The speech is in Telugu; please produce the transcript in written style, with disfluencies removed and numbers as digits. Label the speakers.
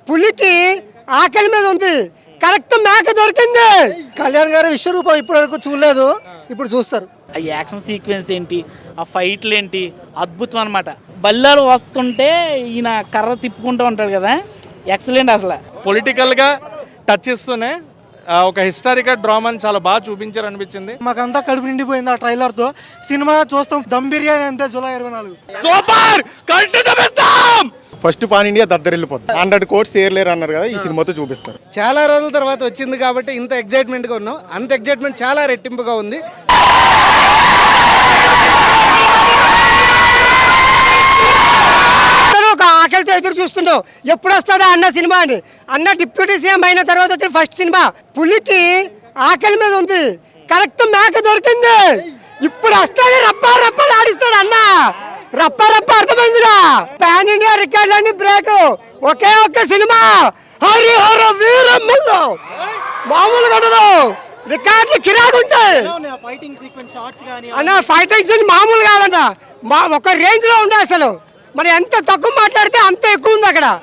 Speaker 1: పులికి ఆకలి మీద ఉంది, కరెక్ట్ మేక దొరికింది. కళ్యాణ్ గారు విశ్వరూపం ఇప్పటి వరకు చూడలేదు, ఇప్పుడు చూస్తారు.
Speaker 2: ఆ యాక్షన్ సీక్వెన్స్ ఏంటి, ఆ ఫైట్లు ఏంటి, అద్భుతం అనమాట. బల్లాలు వస్తుంటే ఈయన కర్ర తిప్పుకుంటూ ఉంటాడు కదా, ఎక్సలెంట్ అసలు.
Speaker 3: పొలిటికల్గా టచ్ ఇస్తూనే ఒక హిస్టారికల్ డ్రామాని చాలా బాగా చూపించారు అనిపించింది.
Speaker 1: మాకంతా కడుపు నిండిపోయింది ఆ ట్రైలర్తో. సినిమా చూస్తాం, దమ్ బిర్యానీ అంతే జూలై 24.
Speaker 3: సూపర్ కంటి చూపిస్తాం. ఫస్ట్ పాన్ ఇండియా దద్దరిల్లిపోతుంది. 100 కోట్స్ ఏర్లేరు అన్నారు కదా, ఈ సినిమాతో చూపిస్తారు.
Speaker 4: చాలా రోజుల తర్వాత వచ్చింది కాబట్టి ఇంత ఎగ్జైట్మెంట్గా ఉన్నాం. అంత ఎగ్జైట్మెంట్ చాలా రెట్టింపుగా ఉంది.
Speaker 1: ఒక ఆకలితో ఎదురు చూస్తుండవు, ఎప్పుడు వస్తుందా అన్న సినిమా అని. అన్న డిప్యూటీ సీఎం అయిన తర్వాత వచ్చిన ఫస్ట్ సినిమా. పులికి ఆకలి మీద ఉంది, కరెక్ట్ మేక దొరికింది. ఇప్పుడు వస్తాడు, రప్పా రప్పాలు ఆడిస్తాడు అన్న. రప్పా రప్ప అర్థమైందిగా. పాన్ ఇండియా రికార్డులన్నీ బ్రేక్. ఒకే ఒక్క సినిమా హరిహర వీరమ్మల్లో మామూలుగా ఉండదు, రికార్డులు కిరాకుంటాయి అన్న. ఫైటింగ్ సీన్ మామూలు కాదన్న, ఒక రేంజ్ లో ఉంది అసలు. మరి ఎంత తక్కువ మాట్లాడితే అంత ఎక్కువ ఉంది అక్కడ.